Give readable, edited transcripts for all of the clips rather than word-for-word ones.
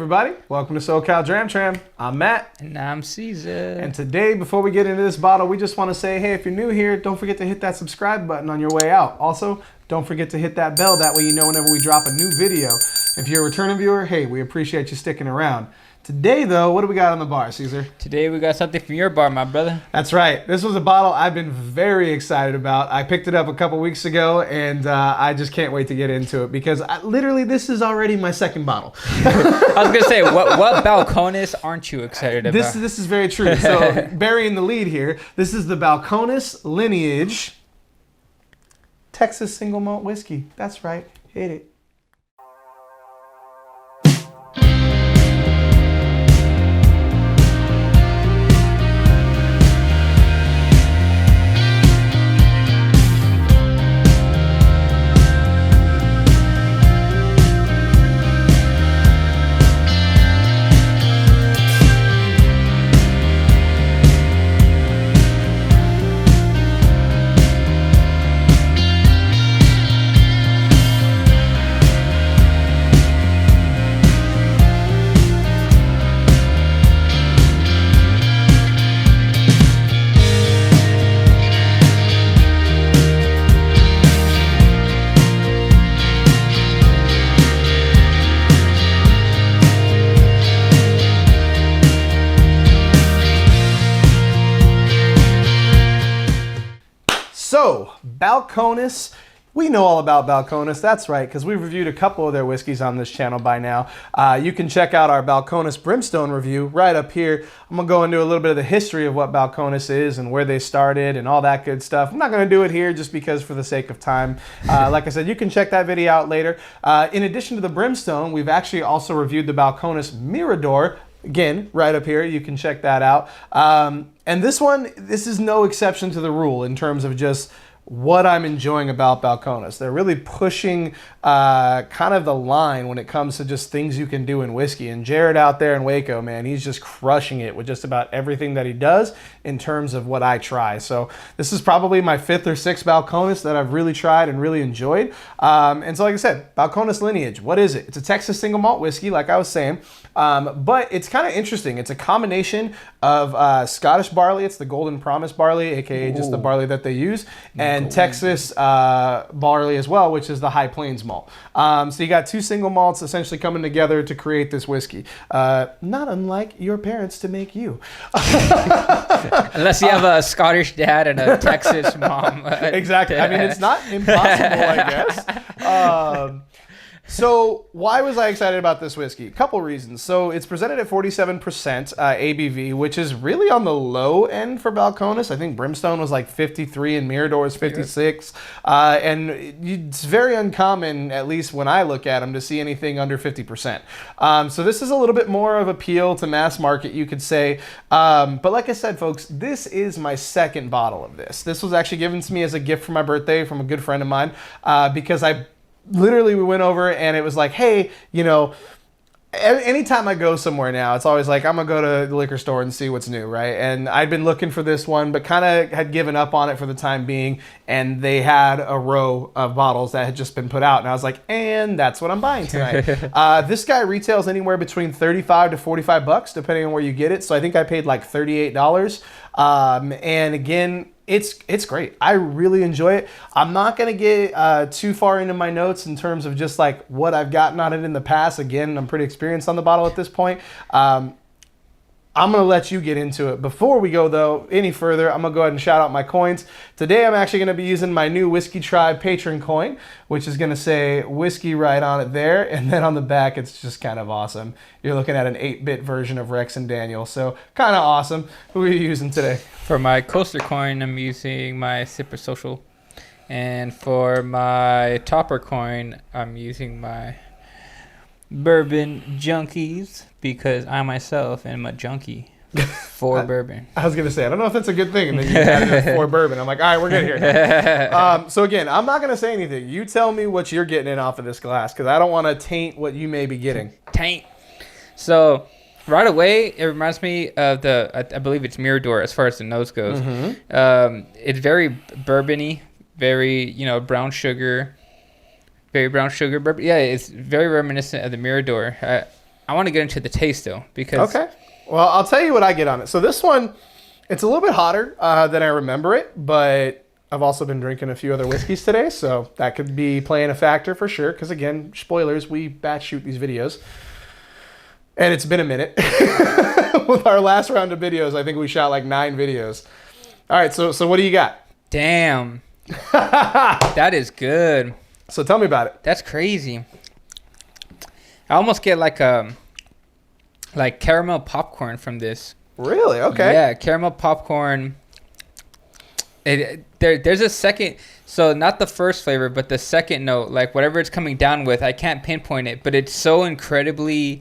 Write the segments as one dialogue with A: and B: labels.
A: everybody, welcome to socaldramtram. I'm Matt.
B: And I'm Cesar.
A: And today, before we get into this bottle, we just want to say, hey, if you're new here, don't forget to hit that subscribe button on your way out. Also, don't forget to hit that bell, that way you know whenever we drop a new video. If you're a returning viewer, hey, we appreciate you sticking around. Today, though, what do we got on the bar, Cesar?
B: Today we got something from your bar, my brother.
A: That's right. This was a bottle I've been very excited about. I picked it up a couple weeks ago, and I just can't wait to get into it because literally this is already my second bottle.
B: I was going to say, what Balcones aren't you excited about?
A: This is very true. So, burying the lead here, this is the Balcones Lineage Texas Single Malt Whiskey. That's right. Hit it. So, Balcones, we know all about Balcones, that's right, because we've reviewed a couple of their whiskeys on this channel by now. You can check out our Balcones Brimstone review right up here. I'm going to go into a little bit of the history of what Balcones is and where they started and all that good stuff. I'm not going to do it here just because for the sake of time. Like I said, you can check that video out later. In addition to the Brimstone, we've actually also reviewed the Balcones Mirador. Again, right up here, you can check that out. And this is no exception to the rule in terms of just what I'm enjoying about Balcones. They're really pushing kind of the line when it comes to just things you can do in whiskey. And Jared out there in Waco, man, he's just crushing it with just about everything that he does in terms of what I try. So this is probably my 5th or 6th Balcones that I've really tried and really enjoyed. And so like I said, Balcones Lineage, what is it? It's a Texas single malt whiskey, like I was saying. But it's kind of interesting. It's a combination of Scottish barley. It's the Golden Promise barley, aka just the barley that they use, and Texas barley as well, which is the High Plains malt. So you got 2 single malts essentially coming together to create this whiskey. Not unlike your parents to make you.
B: Unless you have a Scottish dad and a Texas mom.
A: Exactly. I mean, it's not impossible, I guess. So why was I excited about this whiskey? A couple reasons. So it's presented at 47% ABV, which is really on the low end for Balcones. I think Brimstone was like 53 and Mirador is 56. And it's very uncommon, at least when I look at them, to see anything under 50%. So this is a little bit more of appeal to mass market, you could say. But like I said, folks, this is my 2nd bottle of this. This was actually given to me as a gift for my birthday from a good friend of mine because we went over and it was like, hey, you know, anytime I go somewhere now, it's always like, I'm going to go to the liquor store and see what's new, right? And I'd been looking for this one, but kind of had given up on it for the time being. And they had a row of bottles that had just been put out. And I was like, and that's what I'm buying tonight. This guy retails anywhere between $35 to $45, depending on where you get it. So I think I paid like $38. And again, it's great. I really enjoy it. I'm not going to get too far into my notes in terms of just like what I've gotten on it in the past. Again, I'm pretty experienced on the bottle at this point. I'm going to let you get into it. Before we go, though, any further, I'm going to go ahead and shout out my coins. Today, I'm actually going to be using my new Whiskey Tribe patron coin, which is going to say whiskey right on it there. And then on the back, it's just kind of awesome. You're looking at an 8-bit version of Rex and Daniel. So kind of awesome. Who are you using today?
B: For my coaster coin, I'm using my Sipper Social. And for my topper coin, I'm using my Bourbon Junkies, because I myself am a junkie for bourbon.
A: I was going to say, I don't know if that's a good thing. And then you added it for bourbon. I'm like, all right, we're good here. So again, I'm not going to say anything. You tell me what you're getting in off of this glass, because I don't want to taint what you may be getting.
B: Taint. So right away, it reminds me of I believe it's Mirador as far as the nose goes. Mm-hmm. It's very bourbony, very, brown sugar. Very brown sugar bourbon. Yeah, it's very reminiscent of the Mirador. I want to get into the taste though, because
A: Okay. Well, I'll tell you what I get on it. So this one, it's a little bit hotter than I remember it, but I've also been drinking a few other whiskeys today, so that could be playing a factor for sure. Because again, spoilers, we batch shoot these videos, and it's been a minute. With our last round of videos, I think we shot like 9 videos. All right, so what do you got?
B: damn, that is good.
A: So tell me about it.
B: That's crazy. I almost get like caramel popcorn from this.
A: Really? Okay.
B: Yeah, caramel popcorn. There's a second, so not the first flavor, but the second note, like whatever it's coming down with, I can't pinpoint it, but it's so incredibly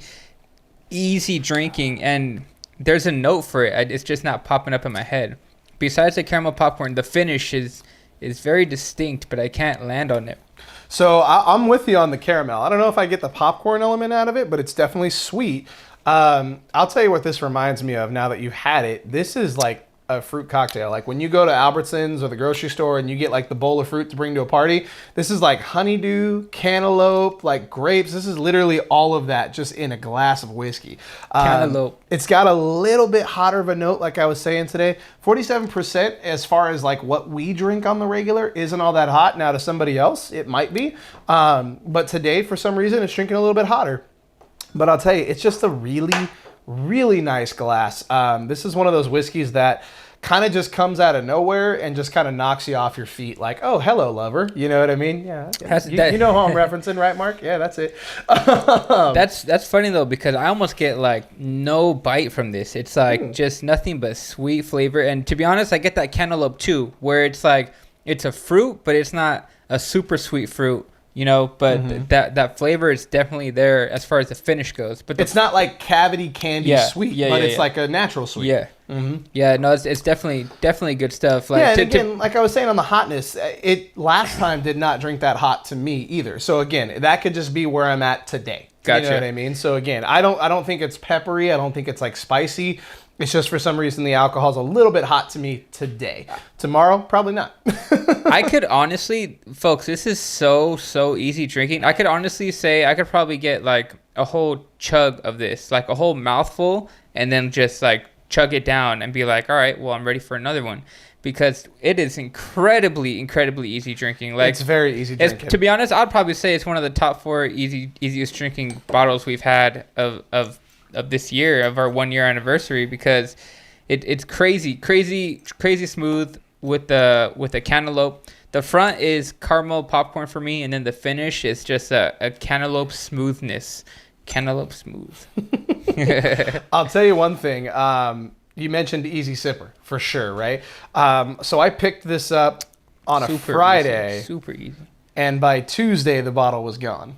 B: easy drinking, and there's a note for it. It's just not popping up in my head. Besides the caramel popcorn, the finish is very distinct, but I can't land on it.
A: So I'm with you on the caramel. I don't know if I get the popcorn element out of it, but it's definitely sweet. I'll tell you what this reminds me of now that you've had it. This is like a fruit cocktail. Like when you go to Albertsons or the grocery store and you get like the bowl of fruit to bring to a party, this is like honeydew, cantaloupe, like grapes. This is literally all of that just in a glass of whiskey.
B: Cantaloupe.
A: It's got a little bit hotter of a note, like I was saying today. 47% as far as like what we drink on the regular isn't all that hot. Now to somebody else, it might be. But today, for some reason, it's drinking a little bit hotter. But I'll tell you, it's just a really, really nice glass. This is one of those whiskeys that kind of just comes out of nowhere and just kind of knocks you off your feet. Like, oh, hello, lover. You know what I mean? Yeah. You know who I'm referencing, right, Mark? Yeah, that's it.
B: That's funny, though, because I almost get, like, no bite from this. It's, like, just nothing but sweet flavor. And to be honest, I get that cantaloupe, too, where it's, like, it's a fruit, but it's not a super sweet fruit. You know, but that flavor is definitely there as far as the finish goes. But
A: it's not like cavity candy sweet, but it's like a natural sweet.
B: Yeah. Yeah, no, it's definitely good stuff. Like,
A: yeah, and again, like I was saying on the hotness, it last time did not drink that hot to me either. So again, that could just be where I'm at today.
B: Gotcha.
A: You know what I mean? So again, I don't think it's peppery. I don't think it's like spicy. It's just for some reason the alcohol's a little bit hot to me today. Tomorrow, probably not.
B: I could honestly, folks, this is so easy drinking. I could honestly say I could probably get like a whole chug of this, like a whole mouthful, and then just like chug it down and be like, all right, well, I'm ready for another one. Because it is incredibly easy drinking. Like,
A: it's very easy drinking.
B: To be honest, I'd probably say it's one of the top 4 easiest drinking bottles we've had of this year, of our 1-year anniversary, because it's crazy smooth with the cantaloupe. The front is caramel popcorn for me, and then the finish is just a cantaloupe smoothness. Cantaloupe smooth.
A: I'll tell you one thing. You mentioned easy sipper for sure, right? So I picked this up on a Friday.
B: Super easy.
A: And by Tuesday, the bottle was gone.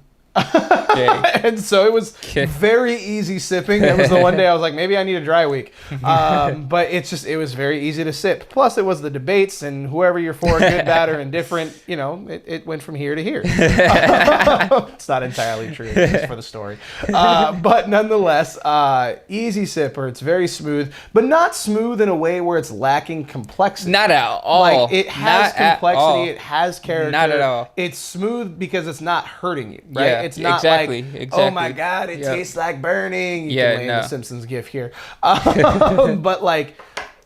A: And so it was very easy sipping. That was the one day I was like, maybe I need a dry week. But it was very easy to sip. Plus it was the debates, and whoever you're for, good, bad, or indifferent, you know, it went from here to here. It's not entirely true, it's just for the story. But nonetheless, easy sipper. It's very smooth, but not smooth in a way where it's lacking complexity.
B: Not at all.
A: Like, it has complexity, it has character.
B: Not at all.
A: It's smooth because it's not hurting you, right?
B: Yeah,
A: it's not
B: exactly.
A: oh my God, it tastes like burning. You can lay in the Simpsons gif here. But like,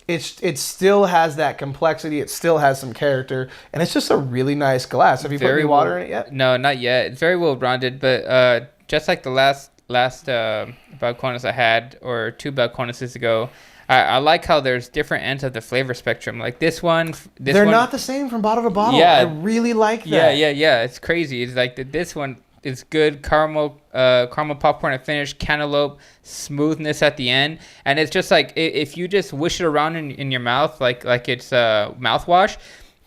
A: it still has that complexity. It still has some character, and it's just a really nice glass. Have you put any water in it yet?
B: No, not yet. It's very well rounded, but just like the last Balcones I had, or 2 Balcones ago, I like how there's different ends of the flavor spectrum. Like this one,
A: they're not the same from bottle to bottle.
B: Yeah,
A: I really like that.
B: Yeah. It's crazy. It's like this one is good. Caramel popcorn at finish, cantaloupe smoothness at the end, and it's just like if you just wish it around in your mouth like it's mouthwash.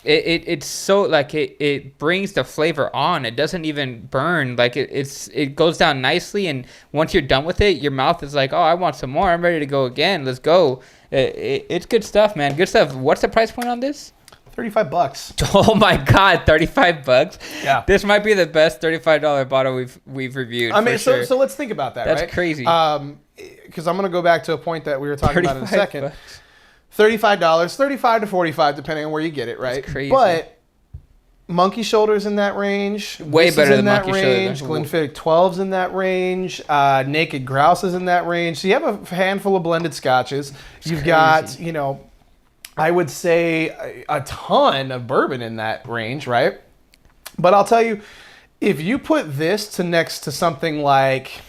B: It's so like it brings the flavor on. It doesn't even burn. Like it goes down nicely, and once you're done with it, your mouth is like, oh, I want some more. I'm ready to go again. Let's go. It's good stuff, man. Good stuff. What's the price point on this?
A: $35.
B: Oh my God, $35.
A: Yeah,
B: this might be the best $35 bottle we've reviewed.
A: I mean,
B: so
A: let's think about that.
B: That's
A: right?
B: crazy.
A: Because I'm gonna go back to a point that we were talking about in a second. $35, $35 to $45, depending on where you get it, right?
B: That's crazy.
A: But Monkey Shoulder's in that range.
B: Way
A: This
B: better
A: is in
B: than
A: that
B: Monkey
A: range.
B: Shoulder.
A: Glenfiddich 12's in that range. Naked Grouse is in that range. So you have a handful of blended scotches. You've got, you know, I would say a ton of bourbon in that range, right? But I'll tell you, if you put this next to something like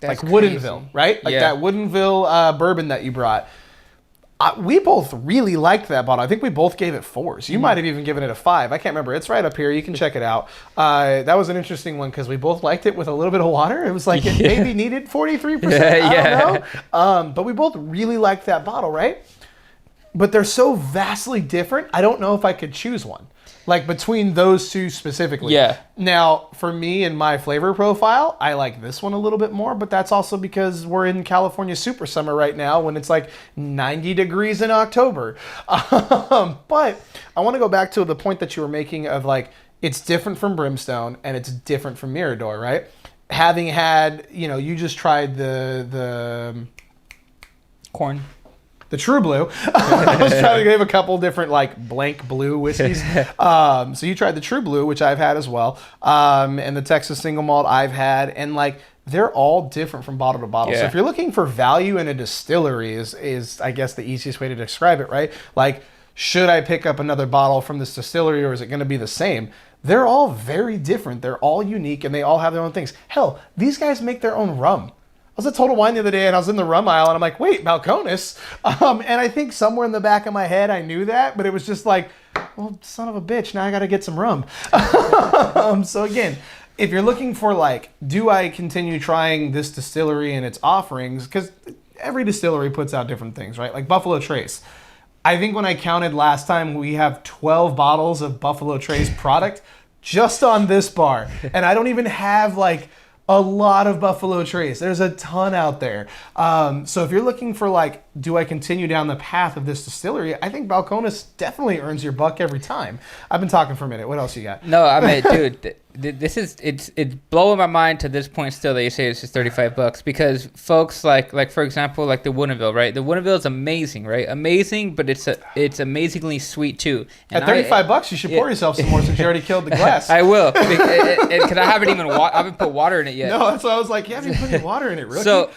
A: Woodinville, right? Like that Woodinville bourbon that you brought. We both really liked that bottle. I think we both gave it 4s. You might have even given it a 5. I can't remember. It's right up here. You can check it out. That was an interesting one because we both liked it with a little bit of water. It was like it maybe needed 43%. I don't know. But we both really liked that bottle, right? But they're so vastly different. I don't know if I could choose one. Like between those two specifically.
B: Yeah.
A: Now, for me and my flavor profile, I like this one a little bit more, but that's also because we're in California super summer right now when it's like 90 degrees in October. But I want to go back to the point that you were making of like, it's different from Brimstone and it's different from Mirador, right? Having had, you know, you just tried the
B: Corn.
A: The True Blue. I was trying to give a couple different like blank blue whiskeys. So you tried the True Blue, which I've had as well, and the Texas Single Malt I've had, and like they're all different from bottle to bottle.
B: Yeah.
A: So if you're looking for value in a distillery, is I guess the easiest way to describe it, right? Like, should I pick up another bottle from this distillery, or is it going to be the same? They're all very different. They're all unique, and they all have their own things. Hell, these guys make their own rum. I was at Total Wine the other day and I was in the rum aisle and I'm like, wait, Balcones? And I think somewhere in the back of my head I knew that, but it was just like, well, son of a bitch, now I got to get some rum. So again, if you're looking for like, do I continue trying this distillery and its offerings? Because every distillery puts out different things, right? Like Buffalo Trace. I think when I counted last time, we have 12 bottles of Buffalo Trace product just on this bar. And I don't even have like a lot of Buffalo Trace. There's a ton out there. So if you're looking for like, do I continue down the path of this distillery? I think Balcones definitely earns your buck every time. I've been talking for a minute. What else you got?
B: No, I mean, dude, this is it's blowing my mind to this point still that you say it's just $35 because folks like for example like the Woodinville, right? The Woodinville is amazing, right? Amazing, but it's amazingly sweet too. And
A: at $35, you should pour yourself some more since you already killed the glass.
B: I will, because I haven't put water in it yet.
A: No, that's why I was like, you haven't put any water in it, rookie.
B: So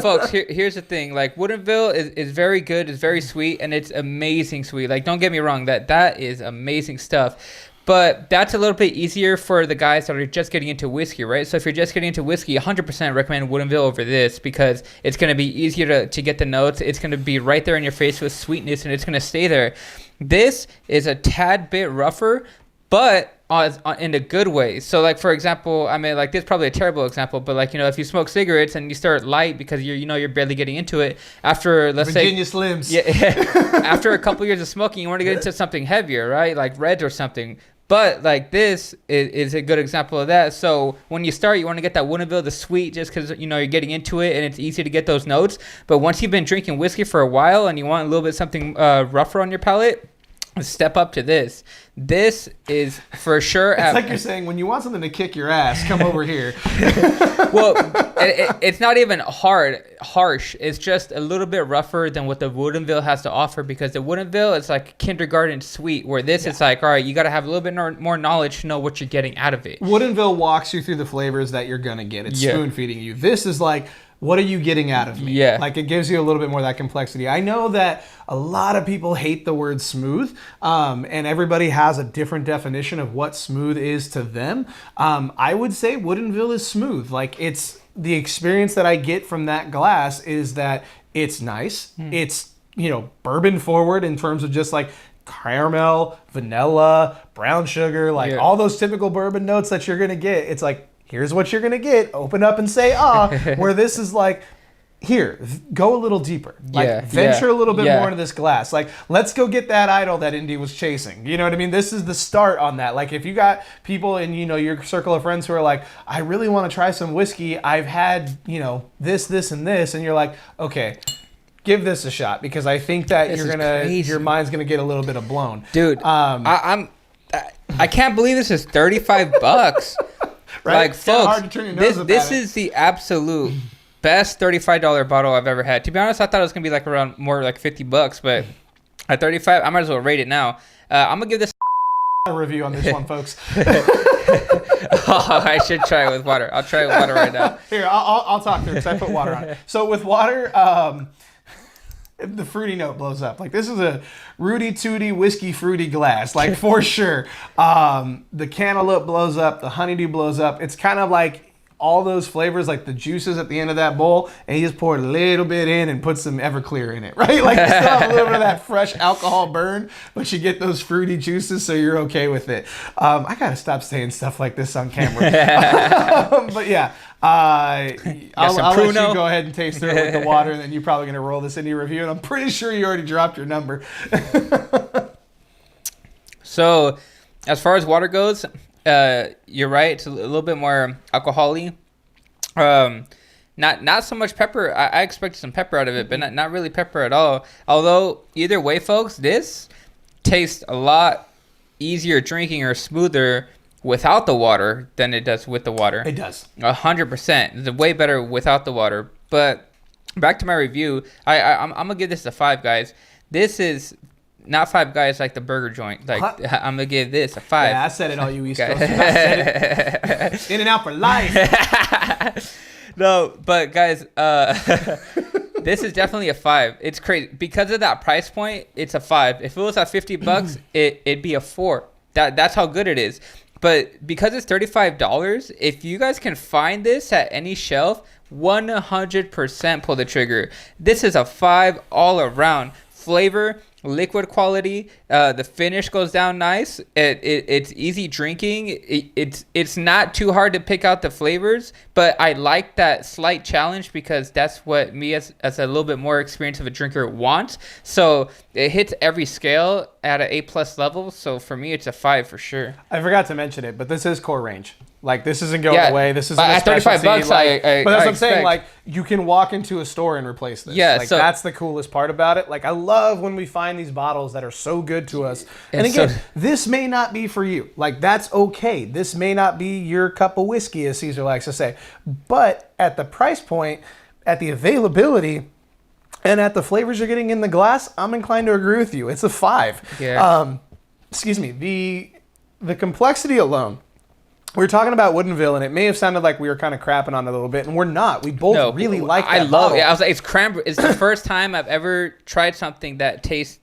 B: folks, here's the thing. Like Woodinville is very good, it's very sweet, and it's amazing sweet. Like don't get me wrong, that is amazing stuff. But that's a little bit easier for the guys that are just getting into whiskey, right? So if you're just getting into whiskey, 100% recommend Woodinville over this because it's going to be easier to get the notes. It's going to be right there in your face with sweetness, and it's going to stay there. This is a tad bit rougher, but in a good way. So like, for example, I mean, like this is probably a terrible example, but like, you know, if you smoke cigarettes and you start light because you're barely getting into it after, let's
A: Virginia
B: say
A: Slims.
B: Yeah, after a couple years of smoking, you want to get into something heavier, right? Like reds or something. But like this is a good example of that. So when you start, you want to get that Woodinville, the sweet, just because you're getting into it and it's easy to get those notes. But once you've been drinking whiskey for a while and you want a little bit something rougher on your palate, step up to this. This is for sure.
A: It's like you're saying, when you want something to kick your ass, come over here.
B: Well, it's not even harsh. It's just a little bit rougher than what the Woodinville has to offer because the Woodinville is like kindergarten sweet, where this is like, all right, you got to have a little bit more knowledge to know what you're getting out of it.
A: Woodinville walks you through the flavors that you're going to get. It's spoon feeding you. This is like, what are you getting out of me?
B: Yeah.
A: Like it gives you a little bit more of that complexity. I know that a lot of people hate the word smooth, and everybody has a different definition of what smooth is to them. I would say Woodinville is smooth. Like it's the experience that I get from that glass is that it's nice. It's, bourbon forward in terms of just like caramel, vanilla, brown sugar, like all those typical bourbon notes that you're going to get. It's like, here's what you're going to get. Open up and say, where this is like, here, go a little deeper. Like, venture a little bit more into this glass. Like, let's go get that idol that Indy was chasing. You know what I mean? This is the start on that. Like, if you got people in, your circle of friends who are like, I really want to try some whiskey. I've had, this, and this. And you're like, okay, give this a shot. Because I think that your mind's going to get a little bit of blown.
B: Dude, I can't believe this is $35.
A: Right?
B: Like,
A: it's
B: folks,
A: hard to turn your nose up
B: this
A: at it.
B: is the absolute best $35 bottle I've ever had. To be honest, I thought it was going to be like around more like $50, but at $35, I might as well rate it now. I'm going to give this
A: review on this one, folks.
B: Oh, I should try it with water. I'll try it with water right now.
A: Here, I'll talk through it because I put water on it. So with water, the fruity note blows up. Like, this is a Rudy Tooty whiskey fruity glass, like, for sure. The cantaloupe blows up, the honeydew blows up. It's kind of like all those flavors, like the juices at the end of that bowl, and you just pour a little bit in and put some Everclear in it, right? Like, you still have a little bit of that fresh alcohol burn, but you get those fruity juices, so you're okay with it. I gotta stop saying stuff like this on camera. But yeah, I'll let you go ahead and taste it with the water, and then you're probably gonna roll this into your review, and I'm pretty sure you already dropped your number.
B: So, as far as water goes, you're right. It's a little bit more alcohol-y. Not so much pepper. I expected some pepper out of it, but not really pepper at all. Although, either way, folks, this tastes a lot easier drinking or smoother without the water than it does with the water.
A: It does.
B: 100%. It's way better without the water. But back to my review, I'm going to give this a 5, guys. This is not Five Guys like the burger joint. Like, I'm going to give this a 5.
A: Yeah, I said it, all you East Coasters. I said it. In and out for life.
B: No, but guys, this is definitely a 5. It's crazy. Because of that price point, it's a 5. If it was at $50, it'd be a 4. That's how good it is. But because it's $35, if you guys can find this at any shelf, 100% pull the trigger. This is a 5 all around. Flavor, liquid quality, the finish goes down nice. It's easy drinking. It's not too hard to pick out the flavors, but I like that slight challenge because that's what me as a little bit more experienced of a drinker wants. So it hits every scale at an A+ level. So for me, it's a 5 for sure.
A: I forgot to mention it, but this is core range. Like, this isn't going away. This isn't
B: at $35.
A: Like, but that's what I'm saying.
B: Expect.
A: Like, you can walk into a store and replace this.
B: Yeah,
A: like,
B: so
A: that's the coolest part about it. Like, I love when we find these bottles that are so good to us. And again, this may not be for you. Like, that's okay. This may not be your cup of whiskey, as Cesar likes to say. But at the price point, at the availability, and at the flavors you're getting in the glass, I'm inclined to agree with you. It's a 5.
B: Yeah.
A: Excuse me. The complexity alone. We were talking about Woodinville, and it may have sounded like we were kind of crapping on it a little bit, and we're not. We both really like that bottle.
B: it. I was like, it's cranberry. It's the first time I've ever tried something that tastes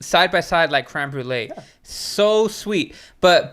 B: side by side like creme brulee. Yeah. So sweet, but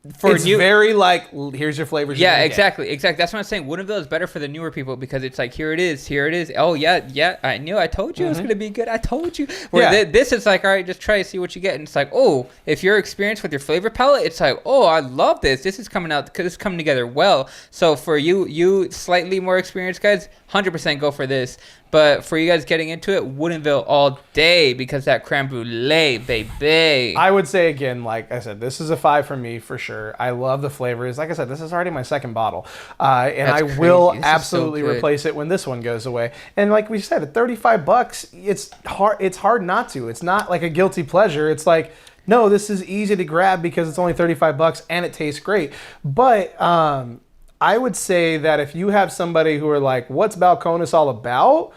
A: it's very like, here's your flavors.
B: Yeah, exactly. That's what I'm saying. Woodinville is better for the newer people because it's like, here it is. Oh yeah. I knew. I told you it was gonna be good. I told you. Where this is like, all right, just try to see what you get. And it's like, oh, if you're experienced with your flavor palette, it's like, oh, I love this. This is coming out because it's coming together well. So for you slightly more experienced guys, 100% go for this. But for you guys getting into it, Woodinville all day because that creme brulee, baby.
A: I would say, again, like I said, this is a 5 for me for sure. I love the flavors. Like I said, this is already my second bottle. And I will absolutely replace it when this one goes away. And like we said, at $35, it's hard not to. It's not like a guilty pleasure. It's like, no, this is easy to grab because it's only $35 and it tastes great. But I would say that if you have somebody who are like, what's Balcones all about?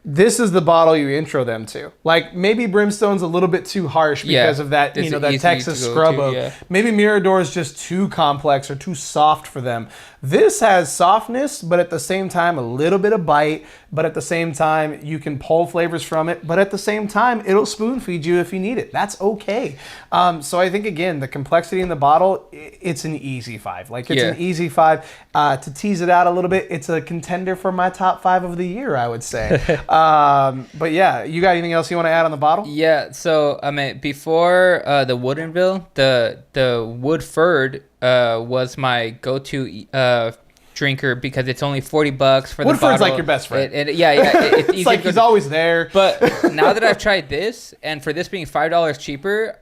A: This is the bottle you intro them to. Like, maybe Brimstone's a little bit too harsh because of that, that Texas scrub oak. Yeah. Maybe Mirador is just too complex or too soft for them. This has softness, but at the same time, a little bit of bite, but at the same time, you can pull flavors from it, but at the same time, it'll spoon feed you if you need it. That's okay. So I think, again, the complexity in the bottle, it's an easy 5. Like, it's an easy 5. To tease it out a little bit, it's a contender for my top 5 of the year, I would say. But yeah, you got anything else you want to add on the bottle?
B: Yeah, so I mean, before the Woodinville, the Woodford was my go-to drinker because it's only $40 for the bottle.
A: Woodford's like your best friend.
B: It's easy.
A: It's like he's always there.
B: But now that I've tried this, and for this being $5 cheaper,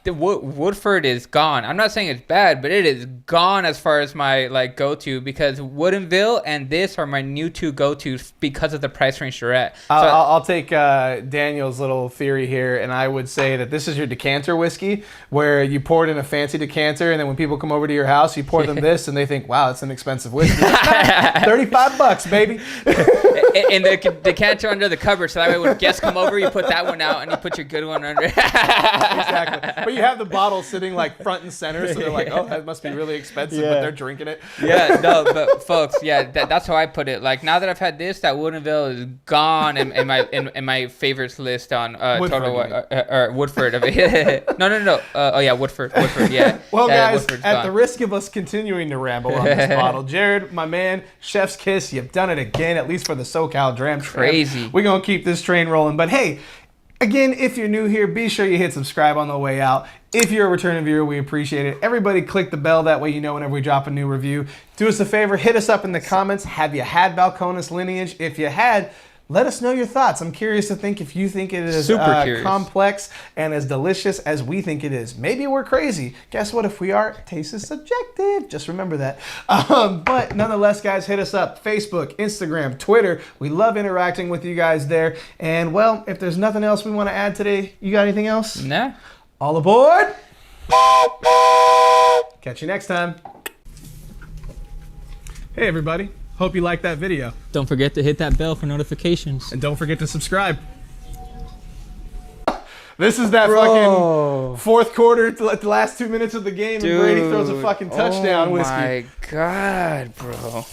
B: the Woodford is gone. I'm not saying it's bad, but it is gone as far as my like go-to because Woodinville and this are my new 2 go-tos because of the price range they're at. So
A: I'll take Daniel's little theory here, and I would say that this is your decanter whiskey, where you pour it in a fancy decanter, and then when people come over to your house, you pour them this, and they think, wow, it's an expensive whiskey. $35, baby.
B: and the decanter under the cupboard, so that way when guests come over, you put that one out and you put your good one under.
A: Exactly. But you have the bottle sitting like front and center, so they're like, oh, that must be really expensive, but they're drinking it.
B: Yeah, no, but folks, that's how I put it. Like now that I've had this, that Woodinville is gone in my favorites list on
A: Woodford,
B: or Woodford. No. Oh yeah, Woodford. Yeah.
A: Well, guys,
B: Woodford's
A: at
B: gone.
A: the risk of us continuing to ramble on this bottle, Jared, my man, chef's kiss, you've done it again, at least for the SoCal
B: Crazy.
A: We're going to keep this train rolling. But hey, again, if you're new here, be sure you hit subscribe on the way out. If you're a returning viewer, we appreciate it. Everybody click the bell. That way you know whenever we drop a new review. Do us a favor, hit us up in the comments. Have you had Balcones Lineage? If you had, let us know your thoughts. I'm curious to think if you think it is complex and as delicious as we think it is. Maybe we're crazy. Guess what? If we are, taste is subjective. Just remember that. But nonetheless, guys, hit us up. Facebook, Instagram, Twitter. We love interacting with you guys there. And, well, if there's nothing else we want to add today, you got anything else?
B: Nah.
A: All aboard. Catch you next time. Hey, everybody. Hope you liked that video.
B: Don't forget to hit that bell for notifications.
A: And don't forget to subscribe. This is that fucking fourth quarter, the last 2 minutes of the game, and Brady throws a fucking touchdown whiskey.
B: Oh my God, bro.